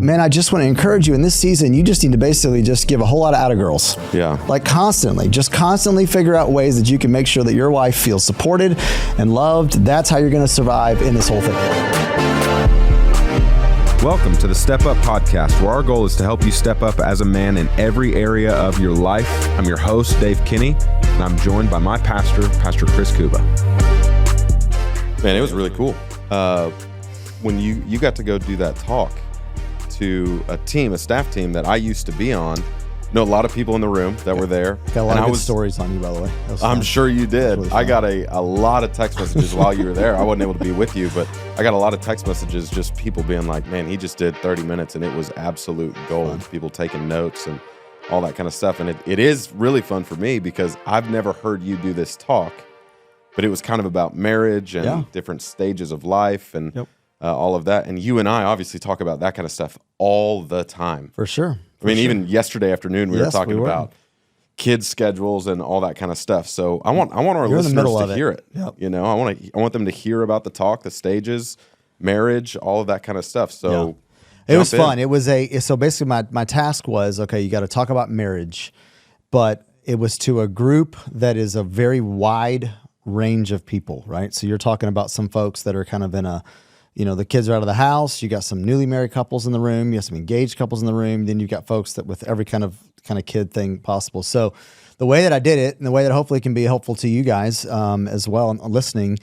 man, I just want to encourage you in this season, you just need to basically just give a whole lot of atta girls. Yeah. Like constantly figure out ways that you can make sure that your wife feels supported and loved. That's how you're going to survive in this whole thing. Welcome to the Step Up Podcast, where our goal is to help you step up as a man in every area of your life. I'm your host, Dave Kinney, and I'm joined by my pastor, Pastor Chris Kouba. Man, it was really cool. When you got to go do that talk to a staff team that I used to be on. Know a lot of people in the room that were there. Got a lot of good stories on you, by the way. I'm sure you did. Really I got a lot of text messages while you were there. I wasn't able to be with you, but I got a lot of text messages, just people being like, man, he just did 30 minutes and it was absolute gold. People taking notes and all that kind of stuff. And it is really fun for me because I've never heard you do this talk, but it was kind of about marriage and different stages of life and all of that. And you and I obviously talk about that kind of stuff all the time. For sure. I mean, even yesterday afternoon, we were talking about kids' schedules and all that kind of stuff. So I want our listeners to hear it. Yep. You know, I want them to hear about the talk, the stages, marriage, all of that kind of stuff. So it was fun. It was so basically my task was, okay, you got to talk about marriage, but it was to a group that is a very wide range of people, right? So you're talking about some folks that are kind of in a, you know, the kids are out of the house. You got some newly married couples in the room. You have some engaged couples in the room. Then you've got folks that with every kind of kid thing possible. So the way that I did it and the way that hopefully can be helpful to you guys as well and listening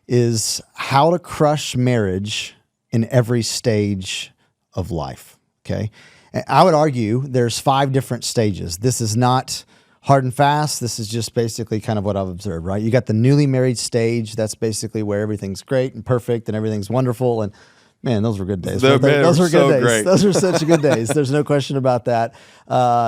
is how to crush marriage in every stage of life. Okay. And I would argue there's 5 different stages. This is not hard and fast. This is just basically kind of what I've observed, right? You got the newly married stage. That's basically where everything's great and perfect and everything's wonderful. And man, those were good days. Those were good days. Great. Those were such good days. There's no question about that.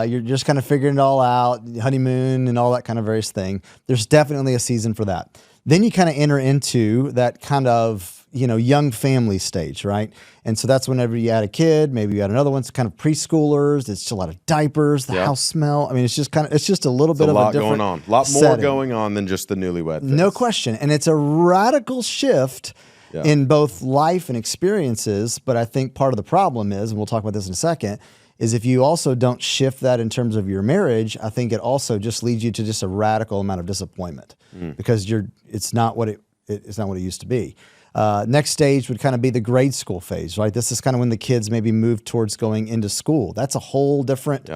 You're just kind of figuring it all out, honeymoon and all that kind of various thing. There's definitely a season for that. Then you kind of enter into that kind of, you know, young family stage, right? And so that's whenever you add a kid, maybe you add another one. It's kind of preschoolers. It's a lot of diapers, the house smell. I mean, it's just a little bit of a different going on. A lot more going on than just the newlywed phase. No question. And it's a radical shift in both life and experiences. But I think part of the problem is, and we'll talk about this in a second, is if you also don't shift that in terms of your marriage, I think it also just leads you to just a radical amount of disappointment because it's not what it used to be. Next stage would kind of be the grade school phase, right? This is kind of when the kids maybe move towards going into school. That's a whole different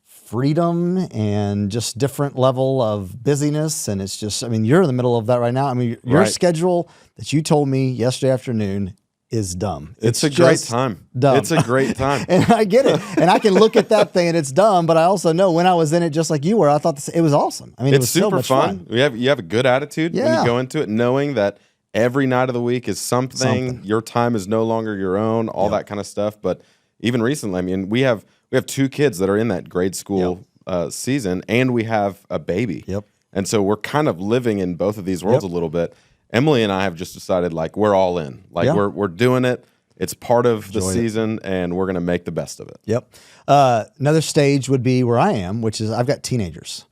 freedom and just different level of busyness. And it's just, I mean, you're in the middle of that right now. I mean, your schedule that you told me yesterday afternoon is dumb. It's a great time. Dumb. It's a great time. And I get it. And I can look at that thing and it's dumb, but I also know when I was in it just like you were, I thought it was awesome. I mean, it was super so much fun. You have a good attitude when you go into it, knowing that every night of the week is something. Your time is no longer your own, all that kind of stuff. But even recently, I mean, we have 2 kids that are in that grade school season, and we have a baby. Yep. And so we're kind of living in both of these worlds a little bit. Emily and I have just decided, like, we're all in. Like, we're doing it. It's part of the season, and we're going to make the best of it. Yep. Another stage would be where I am, which is I've got teenagers.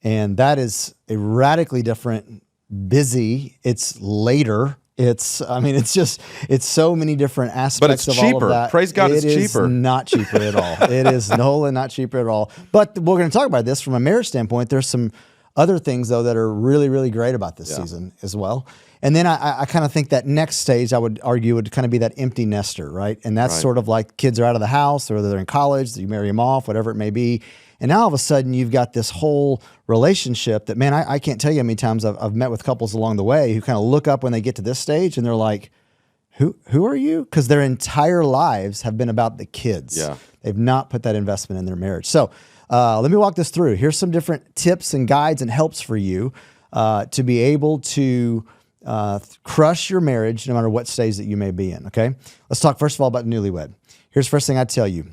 And that is a radically different, busy. It's later. It's so many different aspects of all of that. Praise God, it's cheaper. It is not cheaper at all. It is wholly not cheaper at all. But we're going to talk about this from a marriage standpoint. There's some other things, though, that are really, really great about this season as well. And then I kind of think that next stage, I would argue, would kind of be that empty nester, right? And that's sort of like kids are out of the house, or they're in college, you marry them off, whatever it may be. And now all of a sudden, you've got this whole relationship that, man, I can't tell you how many times I've met with couples along the way who kind of look up when they get to this stage and they're like, who are you? Because their entire lives have been about the kids. Yeah. They've not put that investment in their marriage. So let me walk this through. Here's some different tips and guides and helps for you to be able to crush your marriage no matter what stage that you may be in, okay? Let's talk first of all about newlywed. Here's the first thing I'd tell you.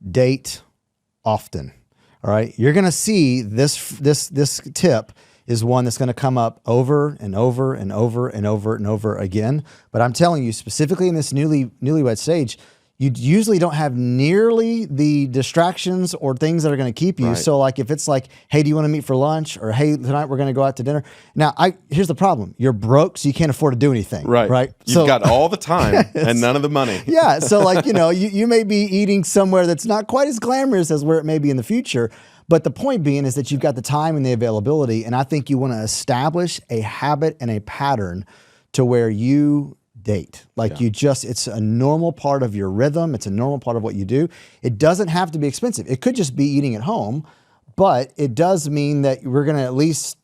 Date often, all right? You're going to see this tip is one that's going to come up over and over and over and over and over again. But I'm telling you, specifically in this newlywed stage, you usually don't have nearly the distractions or things that are going to keep you. Right. So like if it's like, hey, do you want to meet for lunch? Or hey, tonight we're going to go out to dinner. Now, here's the problem. You're broke, so you can't afford to do anything. Right. You've got all the time and none of the money. Yeah. So like, you may be eating somewhere that's not quite as glamorous as where it may be in the future. But the point being is that you've got the time and the availability. And I think you want to establish a habit and a pattern to where you date. Like it's a normal part of your rhythm. It's a normal part of what you do. It doesn't have to be expensive. It could just be eating at home, but it does mean that we're going to at least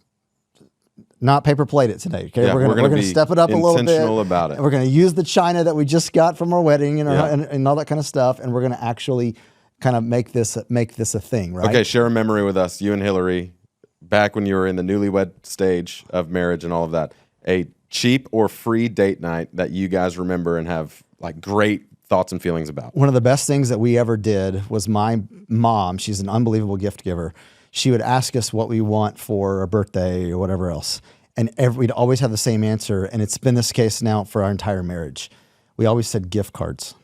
not paper plate it today. Okay. Yeah, we're going to step it up a little bit. Intentional about it. And we're going to use the china that we just got from our wedding and all that kind of stuff. And we're going to actually kind of make this a thing, right? Okay. Share a memory with us, you and Hillary, back when you were in the newlywed stage of marriage and all of that. A cheap or free date night that you guys remember and have like great thoughts and feelings about. One of the best things that we ever did was my mom, she's an unbelievable gift giver. She would ask us what we want for our birthday or whatever else. And we'd always have the same answer. And it's been this case now for our entire marriage. We always said gift cards.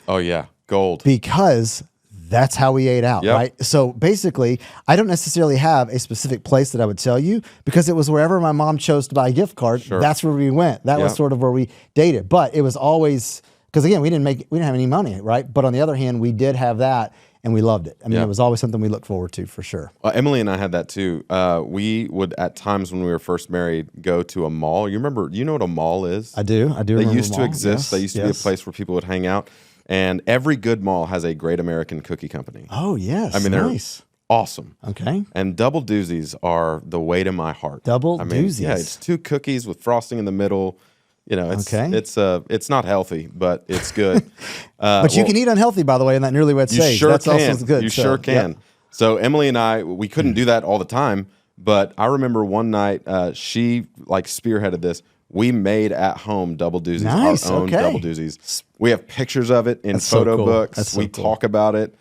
Oh yeah. Gold. Because that's how we ate out, right? So basically, I don't necessarily have a specific place that I would tell you because it was wherever my mom chose to buy a gift card. Sure. That's where we went. That was sort of where we dated. But it was always, because again, we didn't have any money, right? But on the other hand, we did have that and we loved it. I mean, it was always something we looked forward to for sure. Well, Emily and I had that too. We would at times when we were first married go to a mall. You know what a mall is? I do. They used to exist. They used to be a place where people would hang out. And every good mall has a Great American Cookie Company. Oh, yes. I mean, they're awesome. Okay. And double doozies are the way to my heart. Doozies. Yeah, it's 2 cookies with frosting in the middle. It's not healthy, but it's good. But you can eat unhealthy, by the way, in that newlywed stage. Sure That's can. Also good. You sure can. So Emily and I, we couldn't do that all the time. But I remember one night she like spearheaded this. We made at home double doozies, our own double doozies. We have pictures of it in photo books. We talk about it.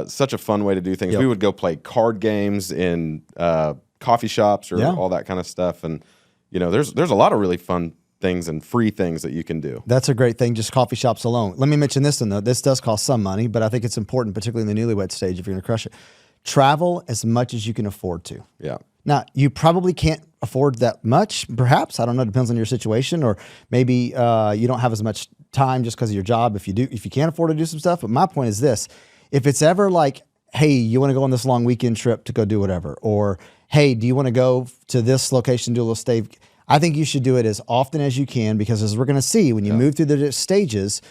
Such a fun way to do things. We would go play card games in coffee shops or all that kind of stuff. And there's a lot of really fun things and free things that you can do. That's a great thing, just coffee shops alone. Let me mention this, though. This does cost some money, but I think it's important, particularly in the newlywed stage, if you're going to crush it. Travel as much as you can afford to. Yeah. Now, you probably can't afford that much, perhaps. I don't know. It depends on your situation, or maybe you don't have as much time just because of your job if you can't afford to do some stuff. But my point is this. If it's ever like, hey, you want to go on this long weekend trip to go do whatever, or hey, do you want to go to this location, do a little stay? I think you should do it as often as you can because as we're going to see, when you move through the stages,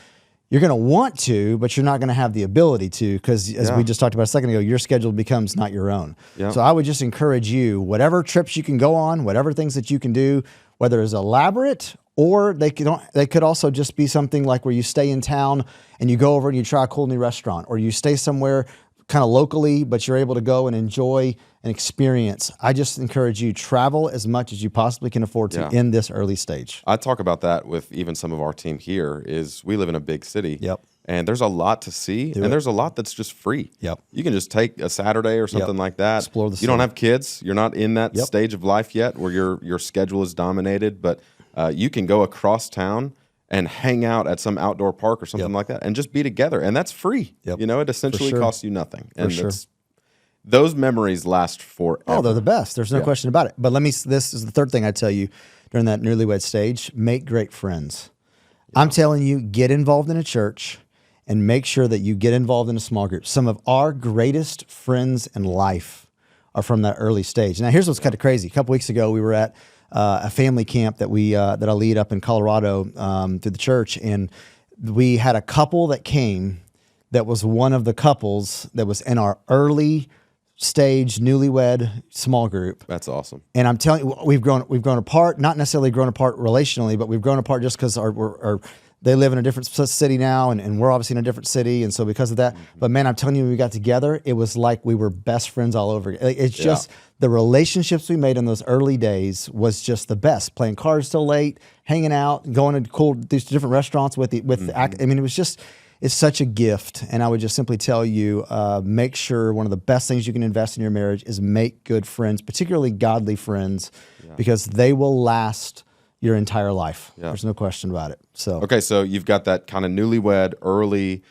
you're going to want to, but you're not going to have the ability to because as we just talked about a second ago, your schedule becomes not your own. Yeah. So I would just encourage you, whatever trips you can go on, whatever things that you can do, whether it's elaborate or they could also just be something like where you stay in town and you go over and you try a cool new restaurant, or you stay somewhere kind of locally, but you're able to go and enjoy an experience. I just encourage you, travel as much as you possibly can afford to in this early stage. I talk about that with even some of our team here is we live in a big city. And there's a lot to see, there's a lot that's just free. You can just take a Saturday or something like that. Explore the city. You don't have kids. You're not in that stage of life yet where your schedule is dominated, but you can go across town and hang out at some outdoor park or something like that and just be together. And that's free. It essentially costs you nothing. And those memories last forever. Oh, they're the best. There's no question about it. But this is the third thing I tell you during that newlywed stage, make great friends. I'm telling you, get involved in a church and make sure that you get involved in a small group. Some of our greatest friends in life are from that early stage. Now, here's what's kind of crazy. A couple weeks ago, we were at a family camp that I lead up in Colorado through the church, and we had a couple that came that was one of the couples that was in our early stage newlywed small group. That's awesome. And I'm telling you, we've grown apart, not necessarily grown apart relationally, but we've grown apart just because they live in a different city now, and we're obviously in a different city, and so because of that. But man, I'm telling you, when we got together, it was like we were best friends all over again. It's just the relationships we made in those early days was just the best. Playing cards till late, hanging out, going to these different restaurants with I mean, it's such a gift. And I would just simply tell you, make sure one of the best things you can invest in your marriage is make good friends, particularly godly friends, because they will last. your entire life. Yeah. There's no question about it. So okay, so you've got that kind of newlywed, early,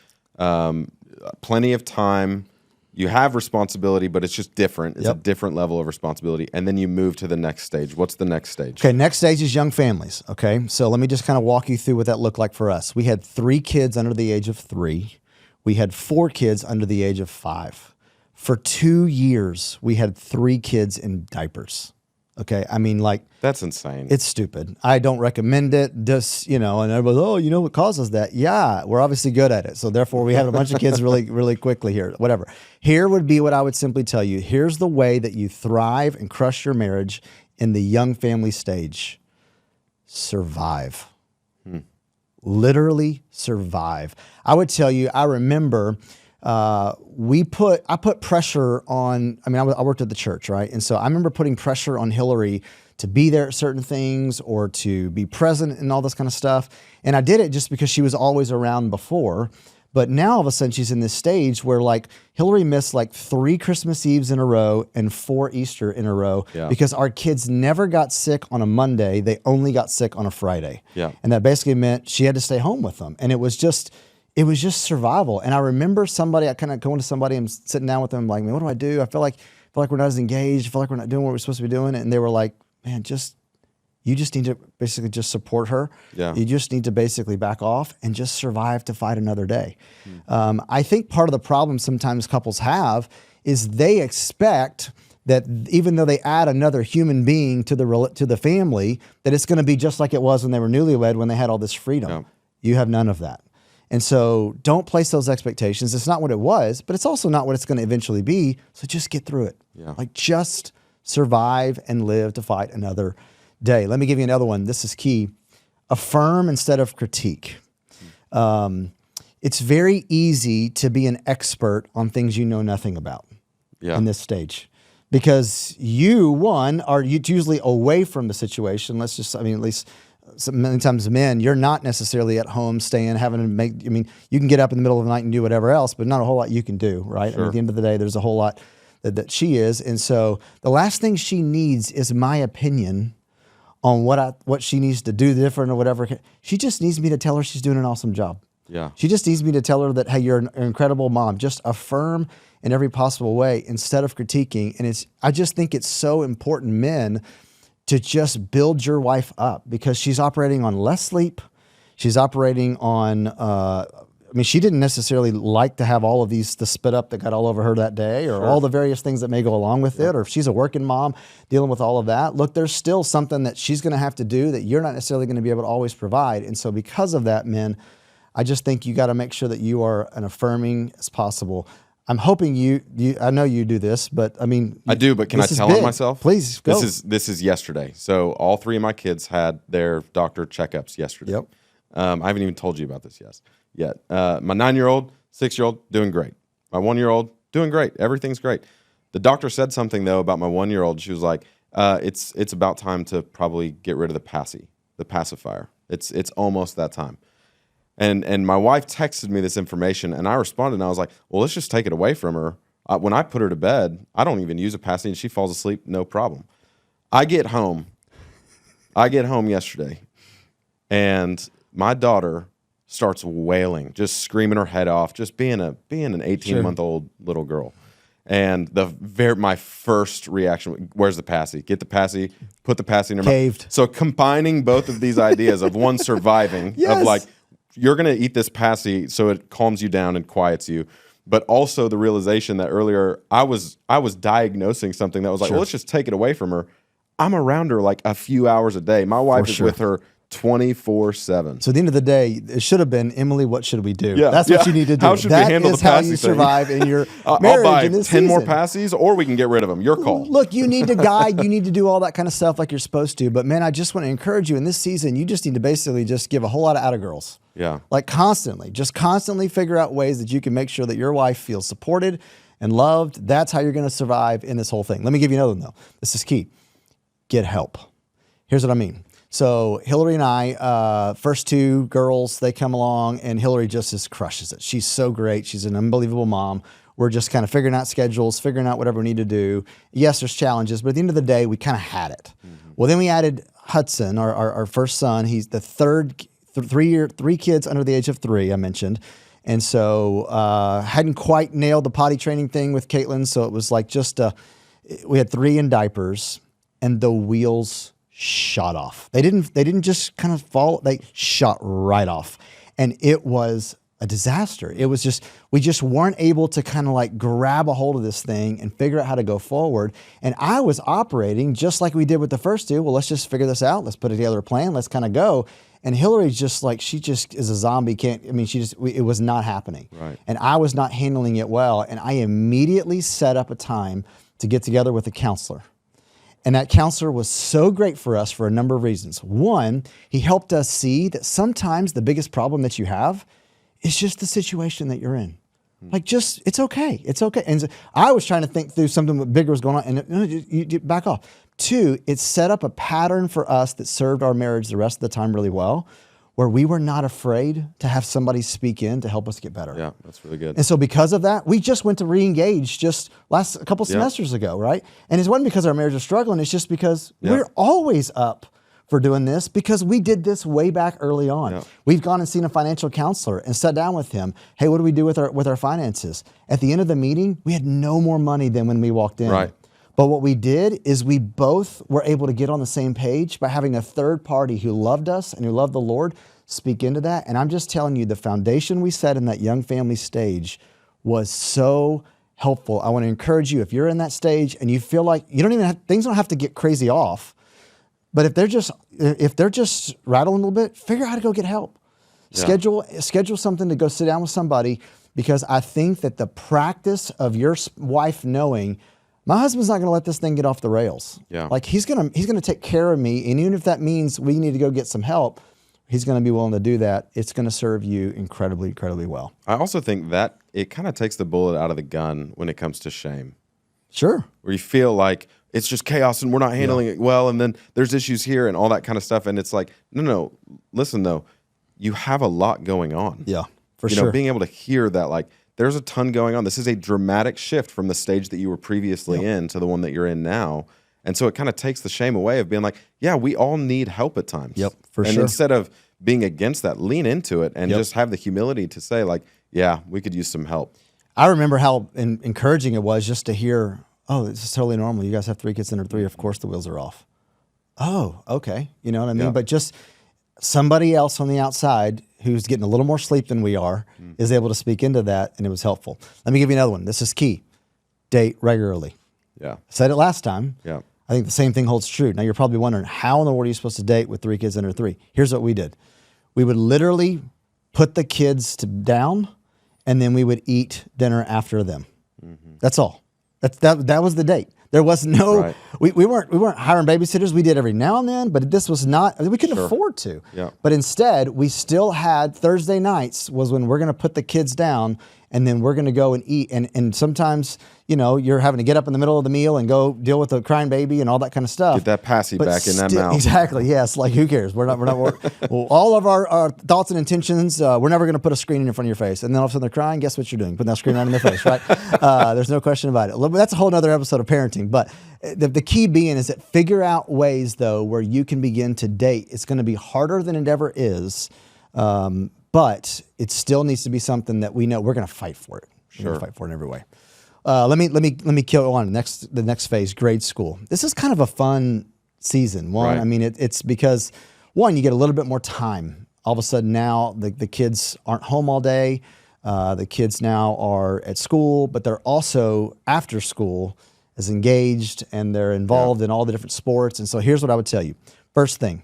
plenty of time. You have responsibility, but it's just different. It's a different level of responsibility. And then you move to the next stage. What's the next stage? Okay, next stage is young families. Okay, so let me just kind of walk you through what that looked like for us. We had 3 kids under the age of 3. We had 4 kids under the age of 5. For 2 years, we had 3 kids in diapers. Okay, I mean, like, that's insane. It's stupid. I don't recommend it. Just, and everybody's, oh, you know what causes that? Yeah, we're obviously good at it. So therefore, we have a bunch of kids really, really quickly here. Whatever. Here would be what I would simply tell you. Here's the way that you thrive and crush your marriage in the young family stage. Survive. Literally survive. I would tell you, I remember I put pressure on, I worked at the church, right? And so I remember putting pressure on Hillary to be there at certain things or to be present and all this kind of stuff. And I did it just because she was always around before. But now all of a sudden she's in this stage where like Hillary missed like 3 Christmas Eves in a row and 4 Easter in a row because our kids never got sick on a Monday. They only got sick on a Friday. Yeah. And that basically meant she had to stay home with them. And it was just survival. And I remember I kind of going to somebody and sitting down with them like, man, what do I do? I feel like we're not as engaged. I feel like we're not doing what we're supposed to be doing. And they were like, man, you just need to basically just support her. Yeah. You just need to basically back off and just survive to fight another day. I think part of the problem sometimes couples have is they expect that even though they add another human being to the family, that it's going to be just like it was when they were newlywed, when they had all this freedom. Yeah. You have none of that. And so don't place those expectations. It's not what it was, but it's also not what it's going to eventually be. So just get through it. Yeah. Like just survive and live to fight another day. Let me give you another one. This is key. Affirm instead of critique. It's very easy to be an expert on things you know nothing about in this stage. Because you are usually away from the situation. At least many times men, you're not necessarily at home staying, you can get up in the middle of the night and do whatever else, but not a whole lot you can do, right? Sure. At the end of the day, there's a whole lot that she is. And so the last thing she needs is my opinion on what she needs to do different or whatever. She just needs me to tell her she's doing an awesome job. Yeah. She just needs me to tell her that, hey, you're an incredible mom. Just affirm in every possible way instead of critiquing. And I just think it's so important, men, to just build your wife up because she's operating on less sleep. She's operating on, she didn't necessarily like to have all of the spit up that got all over her that day or all the various things that may go along with it. Or if she's a working mom dealing with all of that, look, there's still something that she's going to have to do that you're not necessarily going to be able to always provide. And so because of that, men, I just think you got to make sure that you are an affirming as possible. I'm hoping I know you do this, but I do, but can I tell on myself? Please go. This is yesterday. So all 3 of my kids had their doctor checkups yesterday. Yep. I haven't even told you about this yet. My 9-year-old, 6-year-old, doing great. My 1-year-old, doing great. Everything's great. The doctor said something though about my 1-year-old. She was like, it's about time to probably get rid of the pacifier. It's almost that time. And my wife texted me this information, and I responded, and I was like, well, let's just take it away from her. When I put her to bed, I don't even use a pacifier, and she falls asleep, no problem. I get home yesterday, and my daughter starts wailing, just screaming her head off, just being an 18-month-old little girl. And my first reaction, where's the passy? Get the passy, put the passy in her mouth. So combining both of these ideas of one surviving, of like, you're going to eat this passy so it calms you down and quiets you. But also the realization that earlier I was diagnosing something that was like, well, let's just take it away from her. I'm around her like a few hours a day. My wife is with her 24/7. So at the end of the day, it should have been, Emily, what should we do? Yeah, that's what you need to do. How should we handle the passy thing? That is how you survive in your I'll marriage buy in this 10 season. more passies, or we can get rid of them. Your call. Look, you need to guide. You need to do all that kind of stuff like you're supposed to. But man, I just want to encourage you in this season, you just need to basically just give a whole lot of atta-girls. Yeah. Like constantly figure out ways that you can make sure that your wife feels supported and loved. That's how you're going to survive in this whole thing. Let me give you another one though. This is key. Get help. Here's what I mean. So Hillary and I, first 2 girls, they come along and Hillary just crushes it. She's so great. She's an unbelievable mom. We're just kind of figuring out schedules, figuring out whatever we need to do. Yes, there's challenges, but at the end of the day, we kind of had it. Mm-hmm. Well, then we added Hudson, our first son, he's the third, 3 kids under the age of 3, I mentioned. And so hadn't quite nailed the potty training thing with Caitlin. So it was like we had 3 in diapers, and the wheels shot off. They didn't just kind of fall, they shot right off. And it was a disaster. It was just, we just weren't able to kind of like grab a hold of this thing and figure out how to go forward. And I was operating just like we did with the first 2. Well, let's just figure this out. Let's put together a plan. Let's kind of go. And Hillary's just like, she just is a zombie. It was not happening. Right. And I was not handling it well. And I immediately set up a time to get together with a counselor. And that counselor was so great for us for a number of reasons. One, he helped us see that sometimes the biggest problem that you have is just the situation that you're in. Like, just, it's okay. It's okay. And so I was trying to think through something bigger was going on, and no, you back off. 2, it set up a pattern for us that served our marriage the rest of the time really well, where we were not afraid to have somebody speak in to help us get better. Yeah, that's really good. And so because of that, we just went to re-engage just a couple semesters ago, right? And it wasn't because our marriage was struggling. It's just because we're always up for doing this, because we did this way back early on. Yeah. We've gone and seen a financial counselor and sat down with him. Hey, what do we do with our finances? At the end of the meeting, we had no more money than when we walked in. Right. But what we did is we both were able to get on the same page by having a third party who loved us and who loved the Lord speak into that. And I'm just telling you, the foundation we set in that young family stage was so helpful. I want to encourage you, if you're in that stage and you feel like things don't have to get crazy off, but if they're just rattling a little bit, figure out how to go get help. Yeah. Schedule something to go sit down with somebody, because I think that the practice of your wife knowing, my husband's not going to let this thing get off the rails. Yeah. Like, he's going to take care of me, and even if that means we need to go get some help, he's going to be willing to do that. It's going to serve you incredibly, incredibly well. I also think that it kind of takes the bullet out of the gun when it comes to shame. Sure. Where you feel like it's just chaos and we're not handling it well, and then there's issues here and all that kind of stuff. And it's like, no, listen though, you have a lot going on. Yeah, for sure. Being able to hear that, like, there's a ton going on. This is a dramatic shift from the stage that you were previously in to the one that you're in now. And so it kind of takes the shame away of being like, yeah, we all need help at times. Yep, for and sure. instead of being against that, lean into it and just have the humility to say, like, yeah, we could use some help. I remember how encouraging it was just to hear, oh, this is totally normal. You guys have 3 kids under 3. Of course the wheels are off. Oh, okay. You know what I mean? Yeah. But just somebody else on the outside who's getting a little more sleep than we are is able to speak into that, and it was helpful. Let me give you another one. This is key. Date regularly. Yeah. I said it last time. Yeah. I think the same thing holds true. Now, you're probably wondering, how in the world are you supposed to date with 3 kids under 3? Here's what we did. We would literally put the kids down, and then we would eat dinner after them. Mm-hmm. That's all. That was the date. There was no, we weren't hiring babysitters. We did every now and then, but this was not, we couldn't afford to. Yeah. But instead, we still had Thursday nights was when we're going to put the kids down, and then we're going to go and eat. And sometimes, you're having to get up in the middle of the meal and go deal with a crying baby and all that kind of stuff. Get that passy back in that mouth. Exactly. Yes. Like, who cares? We're not. Well, all of our thoughts and intentions. We're never going to put a screen in front of your face, and then all of a sudden they're crying. Guess what you're doing? Putting that screen right in their face, right? There's no question about it. That's a whole other episode of parenting. But the key being is that figure out ways though where you can begin to date. It's going to be harder than it ever is. But it still needs to be something that we know we're going to fight for it. We're going to fight for it in every way. Let me kill on the next phase, grade school. This is kind of a fun season. One, I mean, it's because one, you get a little bit more time. All of a sudden now the kids aren't home all day. The kids now are at school, but they're also after school as engaged, and they're involved in all the different sports. And so here's what I would tell you. First thing,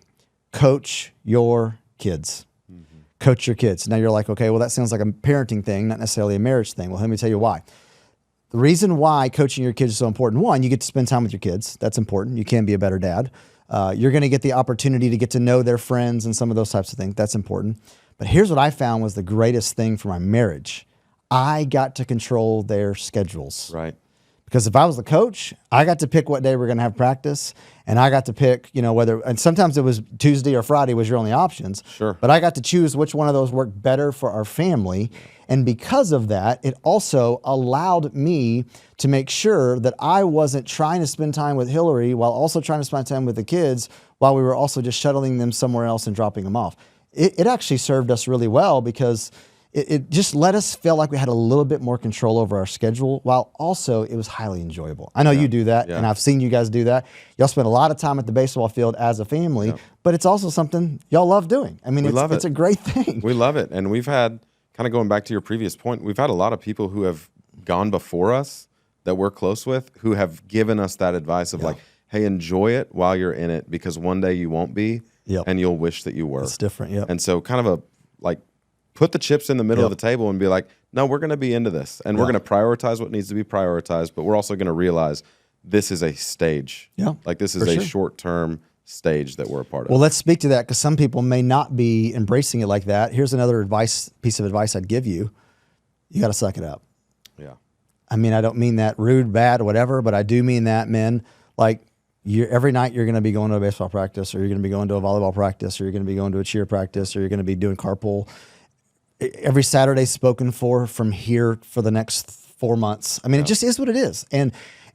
coach your kids. Coach your kids. Now you're like, okay, well, that sounds like a parenting thing, not necessarily a marriage thing. Well, let me tell you why. The reason why coaching your kids is so important, one, you get to spend time with your kids. That's important. You can be a better dad. You're going to get the opportunity to get to know their friends and some of those types of things. That's important. But here's what I found was the greatest thing for my marriage. I got to control their schedules. Right. Because if I was the coach, I got to pick what day we're going to have practice, and I got to pick, whether, and sometimes it was Tuesday or Friday was your only options. Sure. But I got to choose which one of those worked better for our family. And because of that, it also allowed me to make sure that I wasn't trying to spend time with Hillary while also trying to spend time with the kids while we were also just shuttling them somewhere else and dropping them off. It actually served us really well because it just let us feel like we had a little bit more control over our schedule, while also it was highly enjoyable. I know you do that, and I've seen you guys do that. Y'all spend a lot of time at the baseball field as a family, but it's also something y'all love doing. I mean, it's a great thing. We love it. And we've had, kind of going back to your previous point, we've had a lot of people who have gone before us that we're close with who have given us that advice of like, hey, enjoy it while you're in it, because one day you won't be, and you'll wish that you were. It's different, And so kind of put the chips in the middle of the table and be like, no, we're going to be into this. And we're going to prioritize what needs to be prioritized, but we're also going to realize this is a stage. Like this is a short-term stage that we're a part of. Well, let's speak to that, because some people may not be embracing it like that. Here's another piece of advice I'd give you. You got to suck it up. I mean, I don't mean that rude, bad, whatever, but I do mean that, men. Like, every night you're going to be going to a baseball practice, or you're going to be going to a volleyball practice, or you're going to be going to a cheer practice, or you're going to be doing carpool. Every Saturday spoken for from here for the next 4 months. I mean, it just is what it is.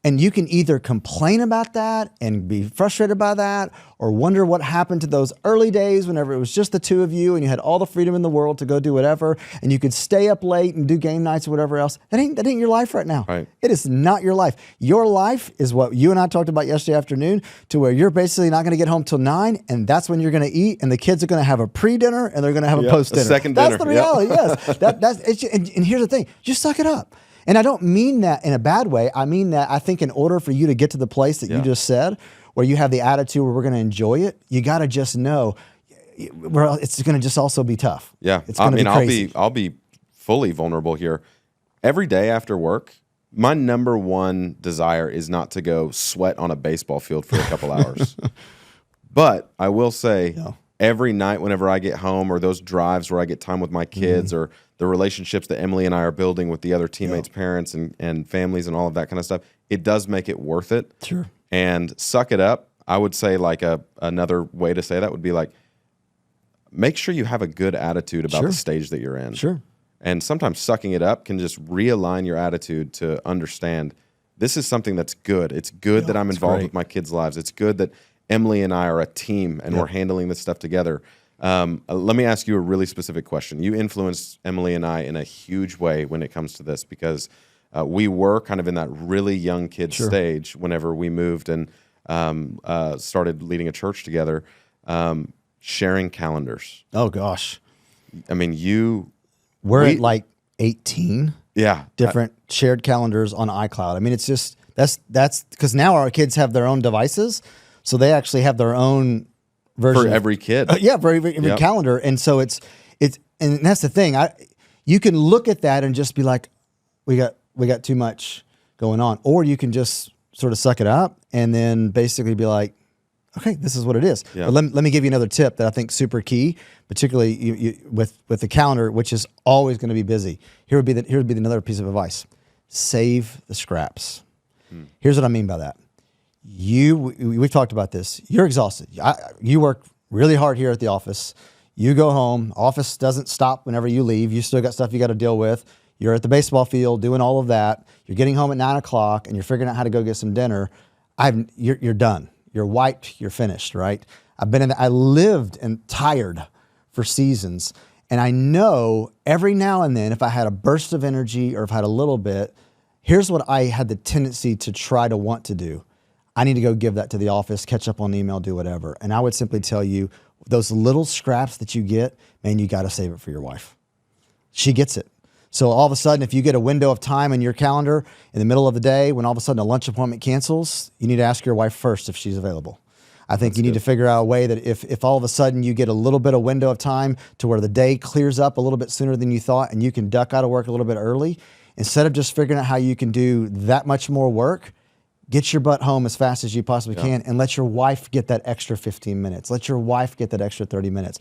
And you can either complain about that and be frustrated by that, or wonder what happened to those early days whenever it was just the two of you and you had all the freedom in the world to go do whatever, and you could stay up late and do game nights or whatever else. That ain't your life right now. It is not your life. Your life is what you and I talked about yesterday afternoon, to where you're basically not going to get home till 9, and that's when you're going to eat, and the kids are going to have a pre-dinner and they're going to have a post-dinner. A second dinner. That's the reality, yes. And here's the thing, just suck it up. And I don't mean that in a bad way. I mean that I think in order for you to get to the place that you just said, where you have the attitude where we're going to enjoy it, you got to just know it's going to just also be tough. It's going to be crazy. I'll be fully vulnerable here. Every day after work, my number one desire is not to go sweat on a baseball field for a couple hours. But I will say, every night whenever I get home, or those drives where I get time with my kids, or the relationships that Emily and I are building with the other teammates' parents and families and all of that kind of stuff, it does make it worth it. Sure. And suck it up. I would say another way to say that would be like, make sure you have a good attitude about the stage that you're in. Sure. And sometimes sucking it up can just realign your attitude to understand this is something that's good. It's good that I'm involved with my kids' lives. It's good that Emily and I are a team and we're handling this stuff together. Let me ask you a really specific question. You influenced Emily and I in a huge way when it comes to this, because we were kind of in that really young kid stage whenever we moved and started leading a church together, sharing calendars. Oh, gosh. I mean, we're at like 18 Yeah. different shared calendars on iCloud. I mean, it's just, that's because now our kids have their own devices. So they actually have their own version. For every kid. Yeah, for every calendar. And so it's, and that's the thing. You can look at that and just be like, we got too much going on. Or you can just sort of suck it up and then basically be like, okay, this is what it is. Yeah. But let me give you another tip that I think is super key, particularly with the calendar, which is always going to be busy. Here would be another piece of advice: save the scraps. Here's what I mean by that. We've talked about this. You're exhausted. You work really hard here at the office. You go home. Office doesn't stop whenever you leave. You still got stuff you got to deal with. You're at the baseball field doing all of that. You're getting home at 9 o'clock and you're figuring out how to go get some dinner. You're done. You're wiped. You're finished, right? I lived and tired for seasons. And I know every now and then, if I had a burst of energy or if I had a little bit, here's what I had the tendency to try to want to do. I need to go give that to the office, catch up on email, do whatever. And I would simply tell you, those little scraps that you get, man, you got to save it for your wife. She gets it. So all of a sudden, if you get a window of time in your calendar in the middle of the day when all of a sudden a lunch appointment cancels, you need to ask your wife first if she's available. I think you need to figure out a way that if all of a sudden you get a little bit of window of time to where the day clears up a little bit sooner than you thought and you can duck out of work a little bit early, instead of just figuring out how you can do that much more work, get your butt home as fast as you possibly can and let your wife get that extra 15 minutes. Let your wife get that extra 30 minutes.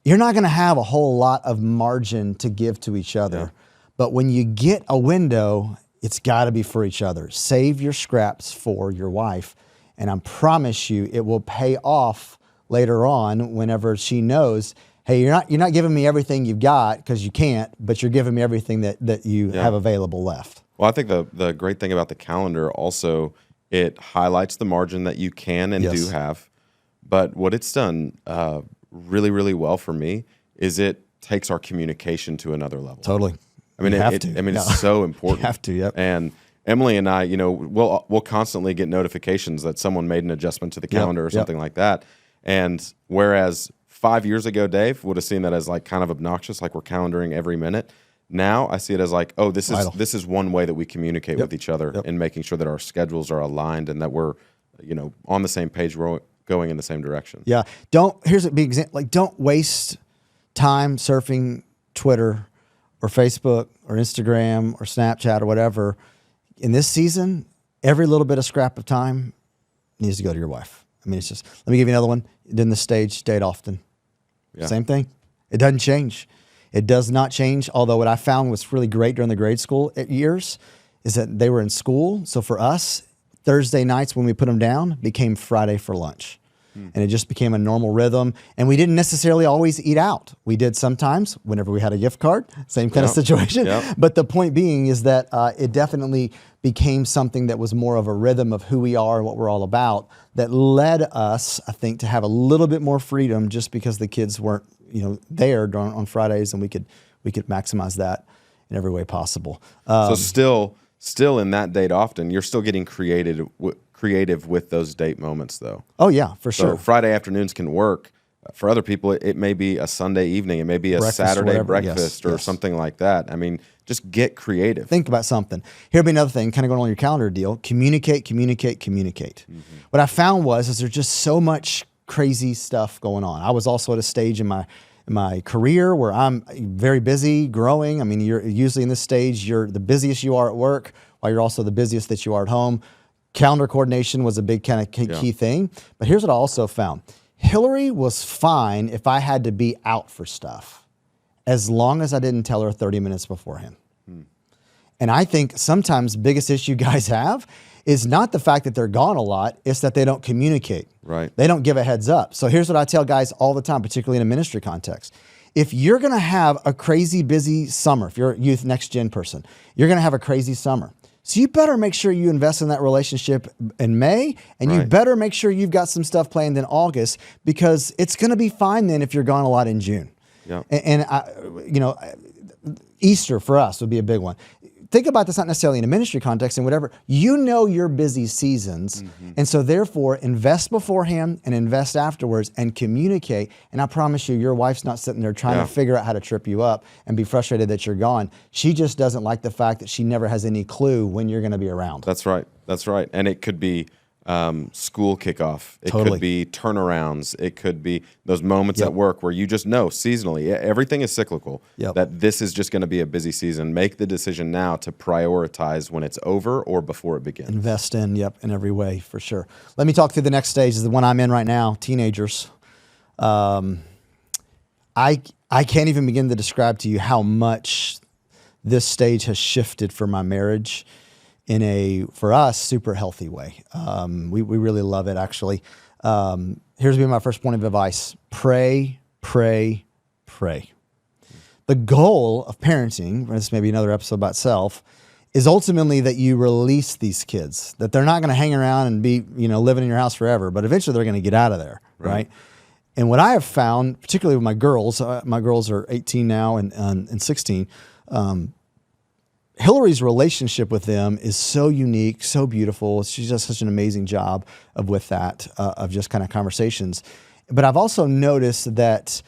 You're not going to have a whole lot of margin to give to each other. Yeah. But when you get a window, It's got to be for each other. Save your scraps for your wife. And I promise you it will pay off later on whenever she knows, hey, you're not giving me everything you've got because you can't, but you're giving me everything that you have available left. Well, I think the great thing about the calendar also, it highlights the margin that you can and do have. But what it's done really, really well for me is it takes our communication to another level. Totally. I mean, it's so important. You have to, yep. And Emily and I, we'll constantly get notifications that someone made an adjustment to the calendar or something like that. And whereas 5 years ago, Dave would have seen that as like kind of obnoxious, like we're calendaring every minute. Now I see it as like, oh, this is one way that we communicate with each other in making sure that our schedules are aligned and that we're, on the same page, we're going in the same direction. Yeah. Here's a big example. Like, don't waste time surfing Twitter or Facebook or Instagram or Snapchat or whatever. In this season, every little bit of scrap of time needs to go to your wife. I mean, it's just, let me give you another one. In the stage, date often. Yeah. Same thing. It doesn't change. It does not change. Although what I found was really great during the grade school years is that they were in school. So for us, Thursday nights when we put them down became Friday for lunch. And it just became a normal rhythm. And we didn't necessarily always eat out. We did sometimes whenever we had a gift card, same kind of situation. But the point being is that it definitely became something that was more of a rhythm of who we are and what we're all about that led us, I think, to have a little bit more freedom just because the kids weren't, there on Fridays, and we could maximize that in every way possible. So still in that date often, you're still getting creative with those date moments, though. Oh yeah, for sure. So Friday afternoons can work. For other people, it may be a Sunday evening. It may be a Saturday breakfast or something like that. I mean, just get creative. Think about something. Here'll be another thing, kind of going on your calendar deal. Communicate. What I found is there's just so much crazy stuff going on. I was also at a stage in my career where I'm very busy, growing. I mean, you're usually in this stage, you're the busiest you are at work, while you're also the busiest that you are at home. Calendar coordination was a big kind of key thing. But here's what I also found. Hillary was fine if I had to be out for stuff, as long as I didn't tell her 30 minutes beforehand. And I think sometimes the biggest issue guys have is not the fact that they're gone a lot, it's that they don't communicate. Right. They don't give a heads up. So here's what I tell guys all the time, particularly in a ministry context. If you're going to have a crazy busy summer, if you're a youth next gen person, you're going to have a crazy summer. So you better make sure you invest in that relationship in May, and you better make sure you've got some stuff planned in August, because it's going to be fine then if you're gone a lot in June. Yeah. And Easter for us would be a big one. Think about this not necessarily in a ministry context and whatever. Your busy seasons, and so therefore invest beforehand and invest afterwards and communicate. And I promise you, your wife's not sitting there trying to figure out how to trip you up and be frustrated that you're gone. She just doesn't like the fact that she never has any clue when you're going to be around. That's right. And it could be school kickoff. It could be turnarounds. It could be those moments at work where you just know seasonally, everything is cyclical, that this is just going to be a busy season. Make the decision now to prioritize when it's over or before it begins. Invest in every way, for sure. Let me talk through the next stage, is the one I'm in right now, teenagers. I can't even begin to describe to you how much this stage has shifted for my marriage in a, for us, super healthy way. We really love it, actually. Here's my first point of advice. Pray, pray, pray. The goal of parenting, this may be another episode about self, is ultimately that you release these kids, that they're not going to hang around and be, living in your house forever, but eventually they're going to get out of there, right? And what I have found, particularly with my girls are 18 now and 16, Hillary's relationship with them is so unique, so beautiful. She does such an amazing job of just kind of conversations. But I've also noticed that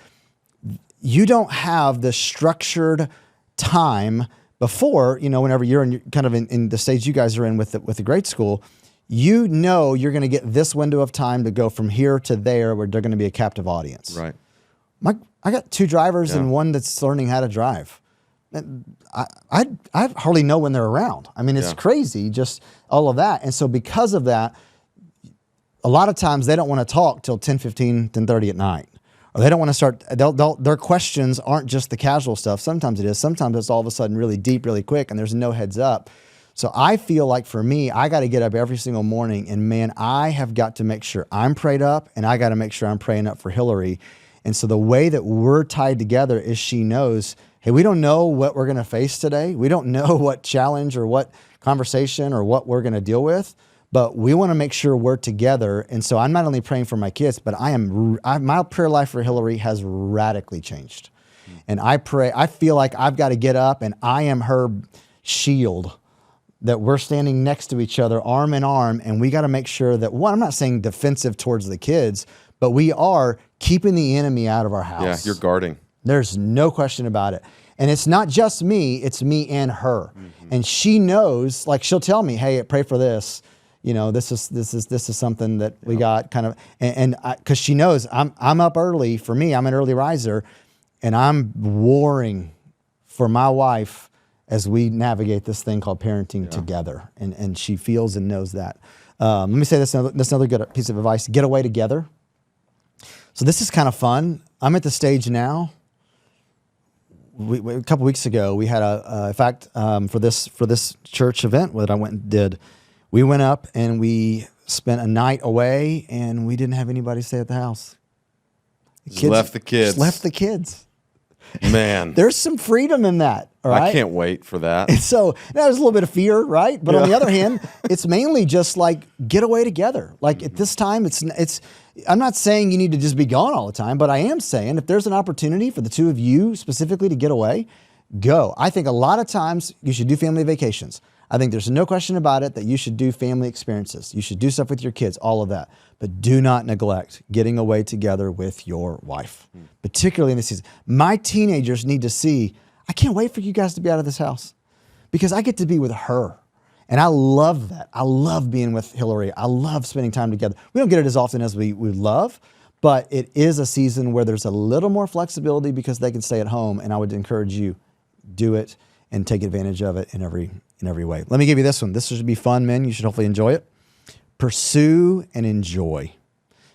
you don't have the structured time before, whenever you're in the stage you guys are in with the grade school, you're going to get this window of time to go from here to there where they're going to be a captive audience. Right. I got 2 drivers and one that's learning how to drive. I hardly know when they're around. I mean, it's crazy, just all of that. And so because of that, a lot of times they don't want to talk till 10:15, 10:30 at night. Or they don't want to start, their questions aren't just the casual stuff. Sometimes it is. Sometimes it's all of a sudden really deep, really quick, and there's no heads up. So I feel like for me, I got to get up every single morning and man, I have got to make sure I'm prayed up and I got to make sure I'm praying up for Hillary. And so the way that we're tied together is she knows, hey, we don't know what we're going to face today. We don't know what challenge or what conversation or what we're going to deal with, but we want to make sure we're together. And so I'm not only praying for my kids, but my prayer life for Hillary has radically changed. And I feel like I've got to get up and I am her shield, that we're standing next to each other, arm in arm. And we got to make sure that, one, I'm not saying defensive towards the kids, but we are keeping the enemy out of our house. Yeah, you're guarding. There's no question about it. And it's not just me, it's me and her. And she knows, like she'll tell me, hey, pray for this. You know, this is something that we got kind of, and because she knows I'm up early. For me, I'm an early riser, and I'm warring for my wife as we navigate this thing called parenting together. And she feels and knows that. Let me say this another good piece of advice: get away together. So this is kind of fun. I'm at the stage now. A couple weeks ago, we had in fact, for this church event that I went and did, we went up and we spent a night away, and we didn't have anybody stay at the house. Left the kids. Just left the kids. Man, there's some freedom in that. All right? I can't wait for that. And so now there's a little bit of fear, right? But on the other hand, it's mainly just like get away together. Like at this time, it's. I'm not saying you need to just be gone all the time, but I am saying if there's an opportunity for the two of you specifically to get away, go. I think a lot of times you should do family vacations. I think there's no question about it that you should do family experiences. You should do stuff with your kids, all of that. But do not neglect getting away together with your wife, particularly in this season. My teenagers need to see, I can't wait for you guys to be out of this house because I get to be with her. And I love that. I love being with Hillary. I love spending time together. We don't get it as often as we love, but it is a season where there's a little more flexibility because they can stay at home. And I would encourage you, do it and take advantage of it in every way. Let me give you this one. This should be fun, men. You should hopefully enjoy it. Pursue and enjoy.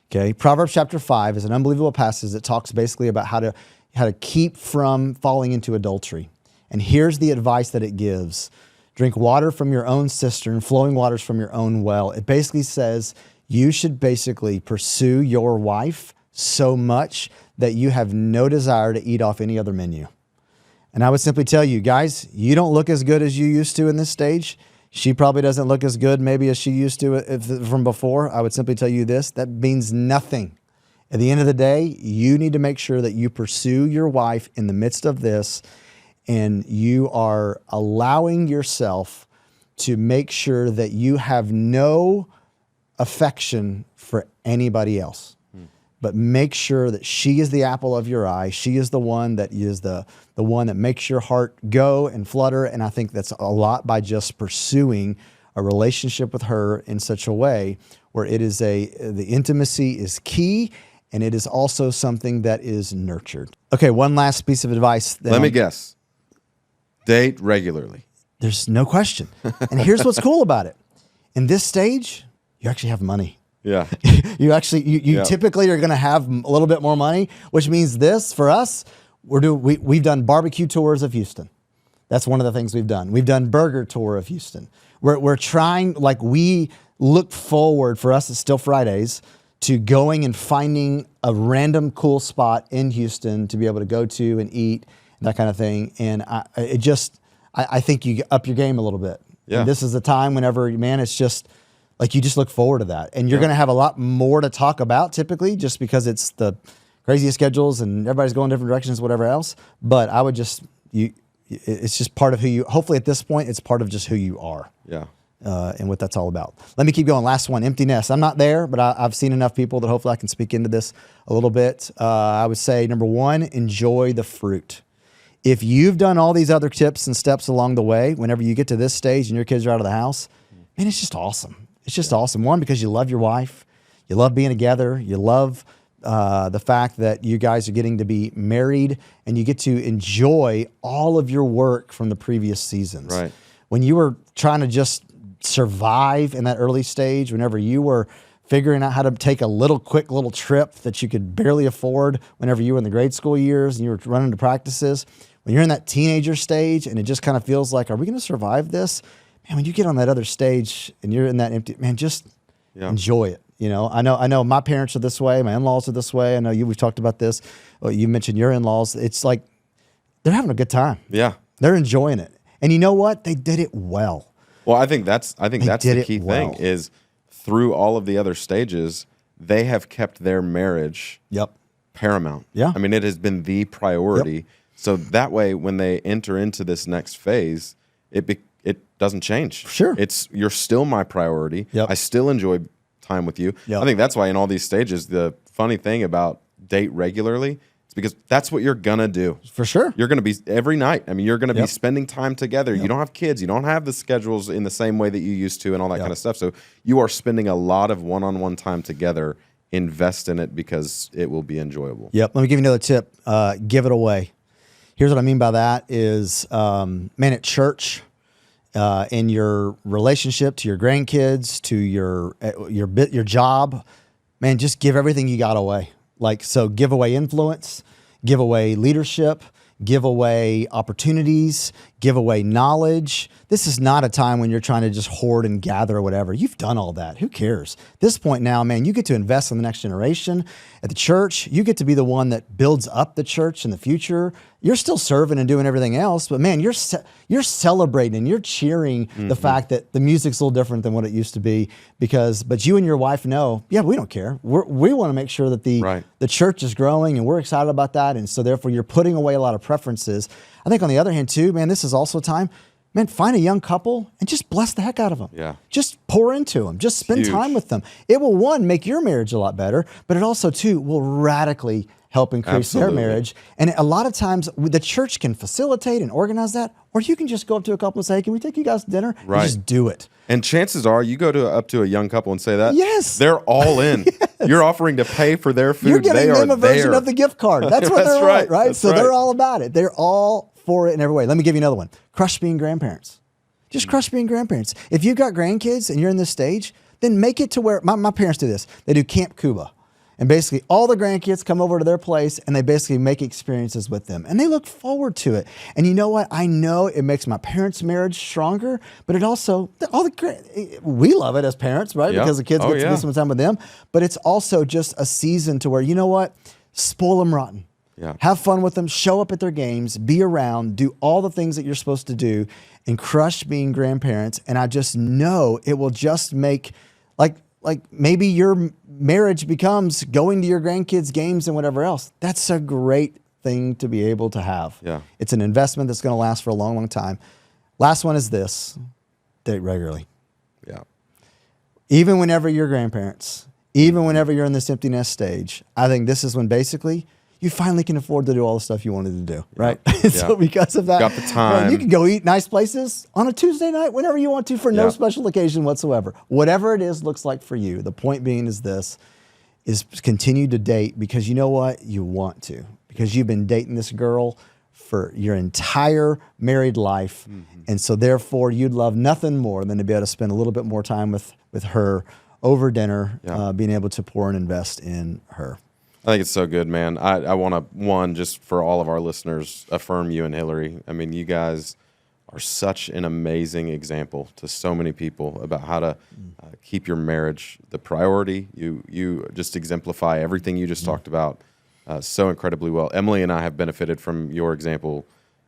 Okay. Proverbs chapter 5 is an unbelievable passage that talks basically about how to keep from falling into adultery. And here's the advice that it gives. Drink water from your own cistern, flowing waters from your own well. It basically says you should basically pursue your wife so much that you have no desire to eat off any other menu. And I would simply tell you, guys, you don't look as good as you used to in this stage. She probably doesn't look as good maybe as she used to from before. I would simply tell you this, that means nothing. At the end of the day, you need to make sure that you pursue your wife in the midst of this, and you are allowing yourself to make sure that you have no affection for anybody else. But make sure that she is the apple of your eye. She is the one that makes your heart go and flutter. And I think that's a lot by just pursuing a relationship with her in such a way where the intimacy is key, and it is also something that is nurtured. Okay, one last piece of advice. Let me guess. Date regularly. There's no question. And here's what's cool about it. In this stage, you actually have money. Yeah. you typically are going to have a little bit more money, which means this for us, we've done barbecue tours of Houston. That's one of the things we've done. We've done burger tour of Houston. We're trying, like we look forward, for us it's still Fridays, to going and finding a random cool spot in Houston to be able to go to and eat, that kind of thing. And I think you up your game a little bit. Yeah. And this is the time whenever, man, it's just like you just look forward to that. And you're going to have a lot more to talk about typically just because it's the craziest schedules and everybody's going different directions, whatever else. But I would it's just part of who you, hopefully at this point, it's part of just who you are. Yeah. And what that's all about. Let me keep going. Last one, empty nest. I'm not there, but I've seen enough people that hopefully I can speak into this a little bit. I would say, number one, enjoy the fruit. If you've done all these other tips and steps along the way, whenever you get to this stage and your kids are out of the house, man, it's just awesome. It's just awesome. One, because you love your wife. You love being together. You love the fact that you guys are getting to be married and you get to enjoy all of your work from the previous seasons. Right. When you were trying to just survive in that early stage, whenever you were figuring out how to take a quick little trip that you could barely afford whenever you were in the grade school years and you were running to practices, when you're in that teenager stage and it just kind of feels like, are we going to survive this? man, when you get on that other stage and you're in that empty, man, just enjoy it. You know, I know my parents are this way. My in-laws are this way. I know we've talked about this. Well, you mentioned your in-laws. It's like they're having a good time. Yeah. They're enjoying it. And you know what? They did it well. Well, I think that's the key thing is through all of the other stages, they have kept their marriage paramount. Yeah. I mean, it has been the priority. So that way, when they enter into this next phase, it doesn't change. Sure. You're still my priority. I still enjoy time with you. I think that's why in all these stages, the funny thing about date regularly, it's because that's what you're going to do. For sure. You're going to be every night. I mean, you're going to be spending time together. You don't have kids. You don't have the schedules in the same way that you used to and all that kind of stuff. So you are spending a lot of one-on-one time together. Invest in it because it will be enjoyable. Yep. Let me give you another tip. Give it away. Here's what I mean by that is, man, at church, in your relationship to your grandkids, to your job, man, just give everything you got away. Like, so give away influence, give away leadership, give away opportunities, give away knowledge. This is not a time when you're trying to just hoard and gather or whatever. You've done all that. Who cares? At this point now, man, you get to invest in the next generation. At the church, you get to be the one that builds up the church in the future. You're still serving and doing everything else, but man, you're celebrating and you're cheering the fact that the music's a little different than what it used to be but you and your wife know, we don't care. We want to make sure that the church is growing and we're excited about that. And so therefore you're putting away a lot of preferences. I think on the other hand too, man, this is also a time, man, find a young couple and just bless the heck out of them. Yeah. Just pour into them. Just spend time with them. It will, one, make your marriage a lot better, but it also, two, will radically help increase their marriage. And a lot of times the church can facilitate and organize that, or you can just go up to a couple and say, hey, can we take you guys to dinner? Right. And just do it. And chances are you go up to a young couple and say that. Yes. They're all in. You're offering to pay for their food. You're getting them a version of the gift card. That's what they're right. right? That's so right. They're all about it. They're all for it in every way. Let me give you another one. Crush being grandparents. Just crush being grandparents. If you've got grandkids and you're in this stage, then make it to where, my parents do this. They do Camp Kouba. And basically all the grandkids come over to their place and they basically make experiences with them. And they look forward to it. And you know what? I know it makes my parents' marriage stronger, but it also, we love it as parents, right? Yeah. Because the kids get to do some time with them. But it's also just a season to where, you know what? Spoil them rotten. Yeah. Have fun with them, show up at their games, be around, do all the things that you're supposed to do, and crush being grandparents. And I just know it will just make, like maybe your marriage becomes going to your grandkids' games and whatever else. That's a great thing to be able to have. Yeah. It's an investment that's going to last for a long, long time. Last one is this: date regularly. Yeah. Even whenever you're grandparents, even whenever you're in this empty nest stage, I think this is when basically you finally can afford to do all the stuff you wanted to do, right? So because of that, got the time. Man, you can go eat nice places on a Tuesday night whenever you want to for no special occasion whatsoever. Whatever it is looks like for you. The point being is this, is continue to date because you know what? You want to. Because you've been dating this girl for your entire married life. And so therefore you'd love nothing more than to be able to spend a little bit more time with her over dinner, being able to pour and invest in her. I think it's so good, man. I want to, just for all of our listeners, affirm you and Hillary. I mean, you guys are such an amazing example to so many people about how to keep your marriage the priority. You just exemplify everything you just talked about so incredibly well. Emily and I have benefited from your example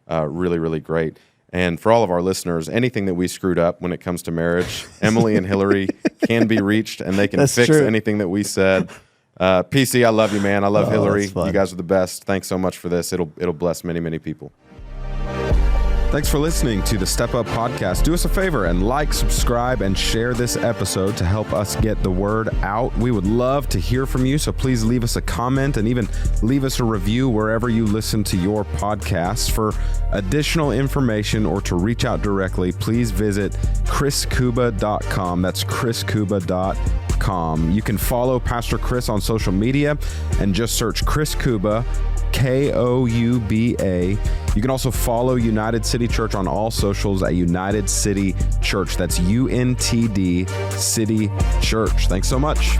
really, really great. And for all of our listeners, anything that we screwed up when it comes to marriage, Emily and Hillary can be reached, and they can fix anything that we said. PC, I love you, man. I love Hillary. You guys are the best. Thanks so much for this. It'll bless many, many people. Thanks for listening to the Step Up Podcast. Do us a favor and like, subscribe, and share this episode to help us get the word out. We would love to hear from you, so please leave us a comment and even leave us a review wherever you listen to your podcasts. For additional information or to reach out directly, please visit chriskouba.com. That's chriskouba.com. You can follow Pastor Chris on social media and just search Chris Kouba, Kouba. You can also follow United City Church on all socials at United City Church. That's UNTD City Church. Thanks so much.